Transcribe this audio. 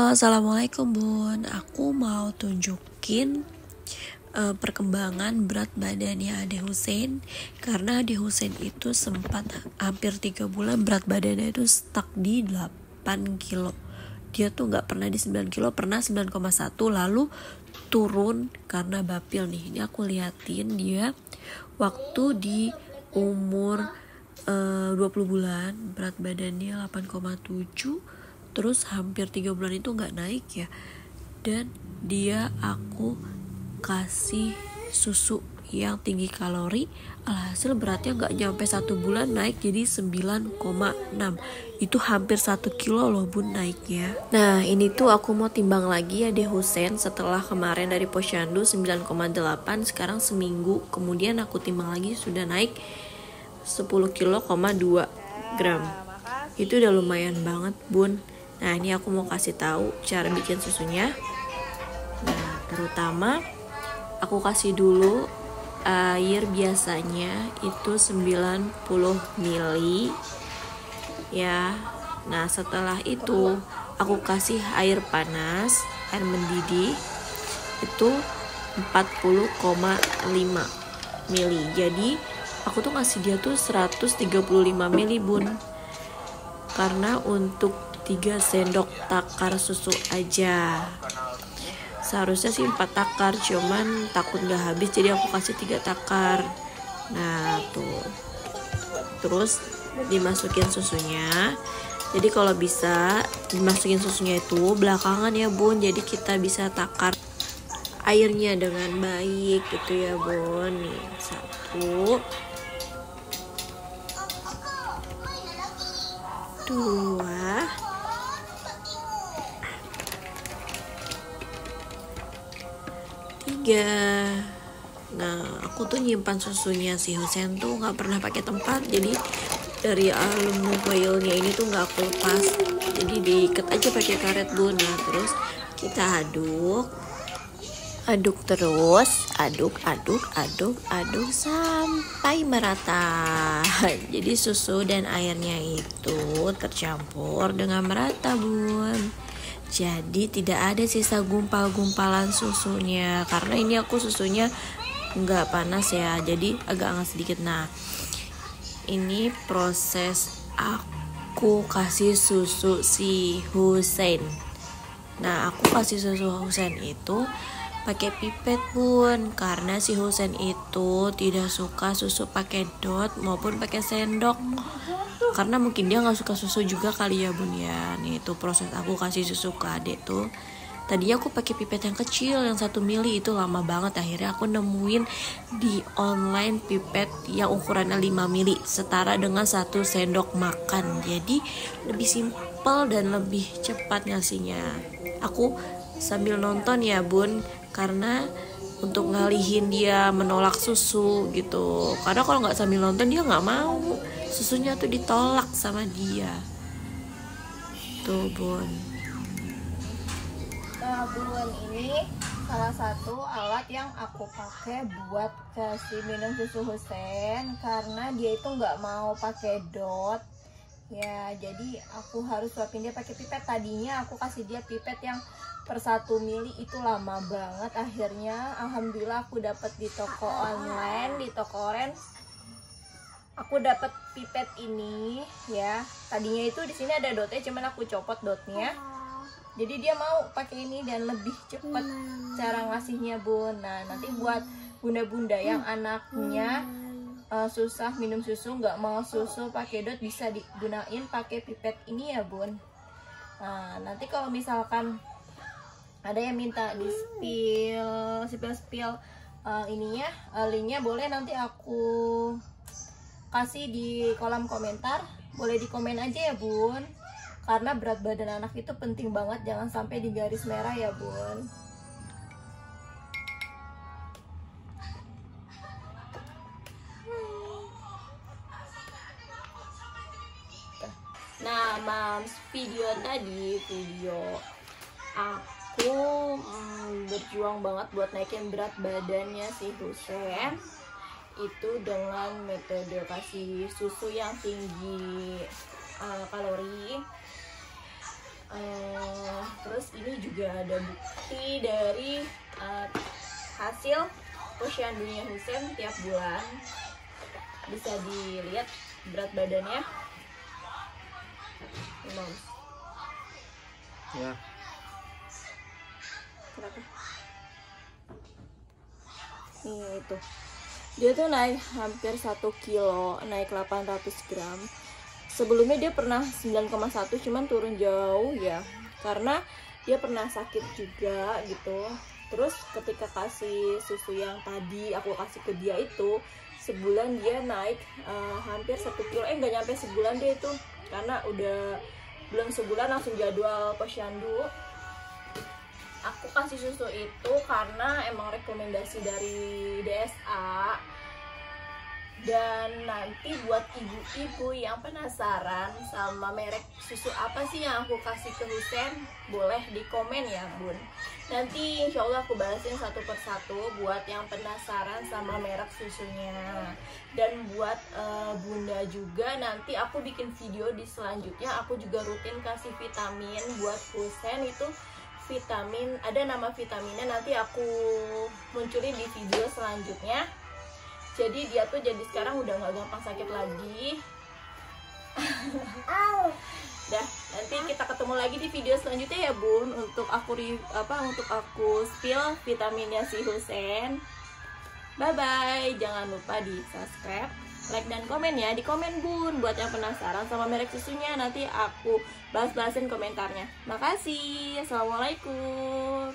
Halo, assalamualaikum Bun. Aku mau tunjukin perkembangan berat badannya Ade Hussein. Karena Ade Hussein itu sempat hampir 3 bulan berat badannya itu stuck di 8 kilo. Dia tuh gak pernah di 9 kilo, pernah 9,1, lalu turun karena bapil nih. Ini aku liatin dia waktu di umur 20 bulan berat badannya 8,7, terus hampir 3 bulan itu gak naik ya. Dan dia aku kasih susu yang tinggi kalori, alhasil beratnya gak nyampe 1 bulan naik jadi 9,6. Itu hampir 1 kilo loh Bun naiknya. Nah ini tuh aku mau timbang lagi ya Ade Hussein setelah kemarin dari Posyandu 9,8. Sekarang seminggu kemudian aku timbang lagi sudah naik 10 kilo, 2 gram. Itu udah lumayan banget Bun. Nah ini aku mau kasih tahu cara bikin susunya. Nah terutama aku kasih dulu air biasanya itu 90 ml ya. Nah setelah itu aku kasih air panas, air mendidih itu 40,5 ml. Jadi aku tuh ngasih dia tuh 135 ml Bun. Karena untuk 3 sendok takar susu aja. Seharusnya sih 4 takar, cuman takut gak habis jadi aku kasih 3 takar. Nah tuh, terus dimasukin susunya. Jadi kalau bisa dimasukin susunya itu belakangan ya Bun, jadi kita bisa takar airnya dengan baik gitu ya Bun. Nih 1, 2, 3. Nah aku tuh nyimpan susunya si Hussein tuh nggak pernah pakai tempat, jadi dari alumni foilnya ini tuh nggak aku lepas, jadi diikat aja pakai karet Bun. Nah terus kita aduk terus, aduk sampai merata. Jadi susu dan airnya itu tercampur dengan merata Bun. Jadi tidak ada sisa gumpal-gumpalan susunya. Karena ini aku susunya nggak panas ya, jadi agak hangat sedikit. Nah ini proses aku kasih susu si Hussein. Nah aku kasih susu Hussein itu pakai pipet Bun, karena si Hussein itu tidak suka susu pakai dot maupun pakai sendok. Karena mungkin dia nggak suka susu juga kali ya Bun ya. Nih itu proses aku kasih susu ke adek tuh. Tadinya aku pakai pipet yang kecil yang 1 mili, itu lama banget. Akhirnya aku nemuin di online pipet yang ukurannya 5 mili setara dengan 1 sendok makan. Jadi lebih simpel dan lebih cepat ngasihnya. Aku sambil nonton ya Bun, karena untuk ngalihin dia menolak susu gitu. Karena kalau nggak sambil nonton dia nggak mau, susunya tuh ditolak sama dia tuh Bun. Nah Bun, ini salah satu alat yang aku pakai buat kasih minum susu Hussein, karena dia itu nggak mau pakai dot ya, jadi aku harus suapin dia pakai pipet. Tadinya aku kasih dia pipet yang per 1 mili, itu lama banget. Akhirnya alhamdulillah aku dapat di toko online, di toko orange aku dapat pipet ini ya. Tadinya itu di sini ada dotnya, cuman aku copot dotnya, jadi dia mau pakai ini dan lebih cepat cara ngasihnya Bun. Nah nanti buat bunda-bunda yang anaknya susah minum susu, nggak mau susu pakai dot, bisa digunain pakai pipet ini ya Bun. Nah nanti kalau misalkan ada yang minta di spill ininya, linknya boleh nanti aku kasih di kolom komentar. Boleh di komen aja ya Bun, karena berat badan anak itu penting banget, jangan sampai di garis merah ya Bun. Nah Mams, video aku berjuang banget buat naikin berat badannya si Hussein itu dengan metode kasih susu yang tinggi kalori. Terus Ini juga ada bukti dari hasil posyandunya Husein tiap bulan. Bisa dilihat berat badannya. Ya. Kenapa? Nih itu. Dia tuh naik hampir 1 kilo, naik 800 gram. Sebelumnya dia pernah 9,1 cuman turun jauh ya. Karena dia pernah sakit juga gitu. Terus ketika kasih susu yang tadi aku kasih ke dia itu, sebulan dia naik hampir 1 kilo. Nggak nyampe sebulan dia itu. Karena udah belum sebulan langsung jadwal posyandu. Aku kasih susu itu karena emang rekomendasi dari DSA. Dan nanti buat ibu-ibu yang penasaran sama merek susu apa sih yang aku kasih ke Husein, boleh di komen ya bun. Nanti insya Allah aku bahasin satu persatu buat yang penasaran sama merek susunya. Dan buat bunda juga, nanti aku bikin video di selanjutnya. Aku juga rutin kasih vitamin buat Husein. Itu vitamin, ada nama vitaminnya, nanti aku munculin di video selanjutnya. Jadi dia tuh jadi sekarang udah nggak gampang sakit lagi. Dah, nanti kita ketemu lagi di video selanjutnya ya bun, untuk aku spill vitaminnya si Husein. Bye bye, jangan lupa di subscribe, like dan komen ya. Di komen bun buat yang penasaran sama merek susunya, nanti aku bahas-bahasin komentarnya. Makasih, assalamualaikum.